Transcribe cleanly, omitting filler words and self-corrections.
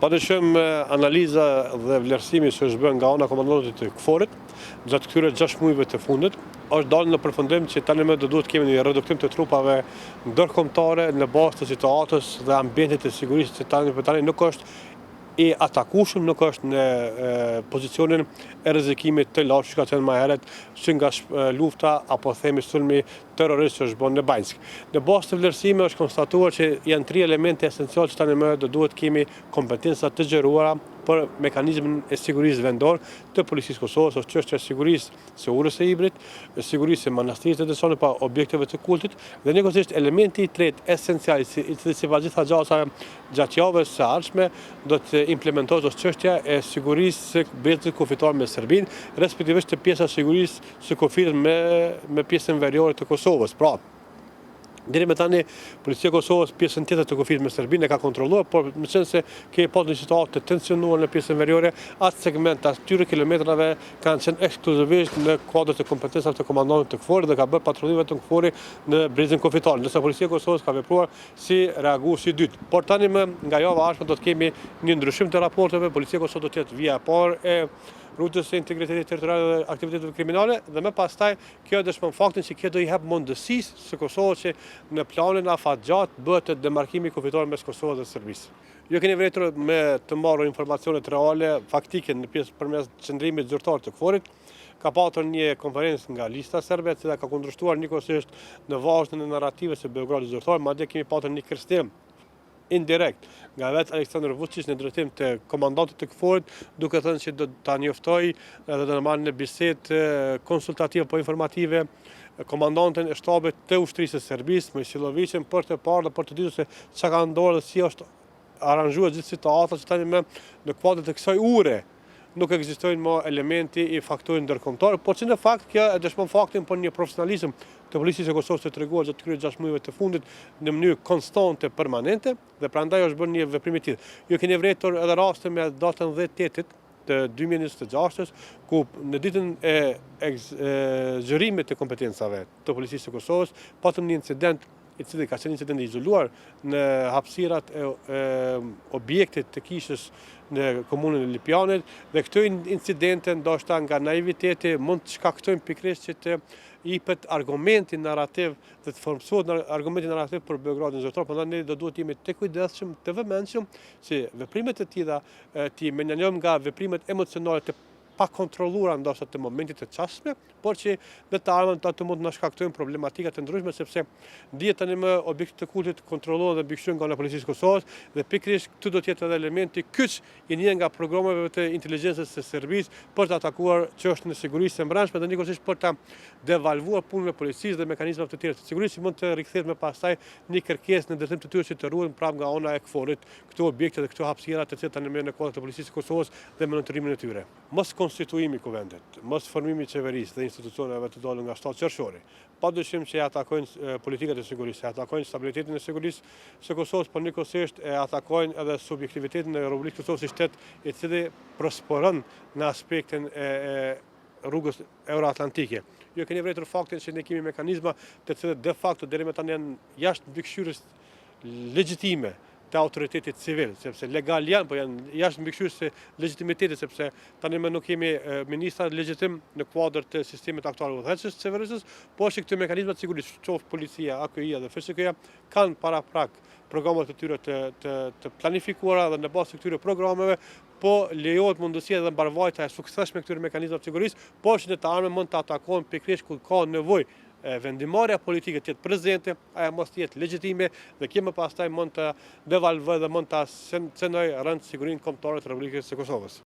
Padyshim analiza dhe vlerësimi që është bërë nga ana komandantit të KFOR-it gjatë këtyre 6 muajve të fundit është dalë në përfundim që tani më do duhet kemi një reduktim të trupave ndërkombëtare në bazë të situatës dhe ambientit të sigurisë që tani nuk është i atakueshëm, nuk është në pozicionin e rrezikimit të lartë që ka qenë më herët, që nga lufta apo themi sulmi terrorist që është bën në Banjsk. Në bazë të vlerësimit është konstatuar që janë 3 elemente esenciale që tani më do duhet kemi kompetenca të gjeruara për mekanizmin e sigurisë vendor të Policisë Kosovës, është çështja e sigurisë së urës së hibrit, sigurisë së manastirit të dëshon pa objekteve të kultit dhe njëkohësisht elementi i tretë esencial i cili sipas gjitha gjatë javës së ardhshme do të implementohet është çështja e sigurisë së brezit kufitor me Serbinë, respektivisht të pjesa sigurisë së kufit me pjesën veriore të Kosovës. Pra, deri më tani Policia e Kosovës pjesën tjetër të kufit me Serbinë e ka kontrolluar, por në qenë se ke pasur një situatë të tensionuar në pjesën veriore, atë segment atyre kilometrave kanë qenë ekskluzivisht në kuadër të kompetencave të komandantit të KFOR-it dhe ka bërë patrullimet të KFOR-it në brezin kufitor, ndërsa Policia e Kosovës ka vepruar si reaguesi i dytë. Por tani më nga java e ardhshme do të kemi një ndryshim të raporteve, Policia e Kosovës do të jetë vija e parë e rrugës së integritetit territorial dhe aktiviteteve kriminale dhe më pastaj kjo dëshmon faktin që kjo do i hap mundësisë së Kosovës që në planin afatgjat bëhet demarkimi kufitor mes Kosovës dhe Serbisë. Jo keni vërtetur me të marrë informacionet reale, faktike në pjesë përmes qendrimit zyrtar të KFOR-it, ka patur një konferencë nga lista serbe, e cila ka kundërshtuar njëkohësisht në vazhdimën e narrativës së Beogradit zyrtar, madje kemi patur një kërcënim indirekt nga vetë Aleksandar Vučić në drejtim të komandantit të KFOR-it, duke thënë që do ta njoftoj edhe do të marrë në bisedë konsultative apo informative komandantin e shtabit të ushtrisë së Serbisë, Mojsilovićin, për të parë dhe për të ditur se çka ka ndodhur dhe si është aranjuar gjithë situata që tani më në kuadër të kësaj ure nuk ekzistojnë më elementi i faktorit ndërkombëtar, por që në fakt kjo e dëshmon faktin për një profesionalizëm të Policisë së Kosovës të treguar gjatë këtyre 6 muajve të fundit në mënyrë konstante, permanente dhe prandaj është bërë një veprim i tillë. Ju keni vërtetur edhe raste me datën 10/8 të 2026, ku në ditën e zgjerimit të kompetencave të Policisë së Kosovës patëm një incident i cili ka qenë incident i izoluar në hapësirat e objektit të kishës në komunën e Lipjanit dhe këto incidente ndoshta nga naiviteti mund të shkaktojnë pikërisht që të jepet argumenti narrativ dhe të formsohet argumenti narrativ për Beogradin zyrtar, por ne do duhet jemi të kujdesshëm, të vëmendshëm se veprimet e tilla ti menjojmë nga veprimet emocionale të pa kontrolluara ndoshta të momentit të çastshme, por që në të ardhmen të mund të na shkaktojnë problematika të ndryshme sepse dihet tani më objektet të kultit kontrollohen dhe mbikëqyrën nga Policia e Kosovës dhe pikërisht këtu do të jetë edhe elementi kyç i një nga programeve të inteligjencës së Serbisë për të atakuar çështën e sigurisë së brendshme dhe njëkohësisht për ta devalvuar punën e policisë dhe mekanizmave të tjera të sigurisë që mund të rikthehet më pastaj një kërkesë në ndërtim të tyre që të ruhen prapë nga ana e KFOR-it këto objekte dhe këto hapësira të cilat tani më në kuadër të Policisë së Kosovës dhe monitorimin e tyre. Mos konstituimi i kuvendit, mos formimi i qeverisë dhe institucioneve të dalë nga shtati qershori, padyshim që atakojnë politikat e sigurisë, atakojnë stabilitetin e sigurisë së Kosovës, por njëkohësisht atakojnë edhe subjektivitetin e Republikës Kosovës si shtet i cili prosperon në aspektin e rrugës euroatlantike. Jo keni vërtetur faktin që ne kemi mekanizma të cilët de facto deri më tani janë jashtë mbikëqyrjes legjitime të autoritetit civil, sepse legal janë, po janë jashtë mbikëqyrjes së legjitimitetit, sepse tani më nuk kemi ministra legjitim në kuadër të sistemit aktual udhëheqës së qeverisë, por që këto mekanizma të sigurisë, qoftë policia, AKI-ja dhe FSK-ja, kanë paraprak programet e tyre të planifikuara dhe në bazë të këtyre programeve po lejohet mundësia dhe mbarvajtja e suksesshme këtyre mekanizmave të sigurisë, por që në të ardhmen mund të atakojnë pikërisht kur ka nevojë vendimarrja politike të jetë prezente, ajo mos të jetë legjitime dhe kjo më pastaj mund të devalvojë dhe mund të cenojë rënd sigurinë kombëtare të Republikës së Kosovës.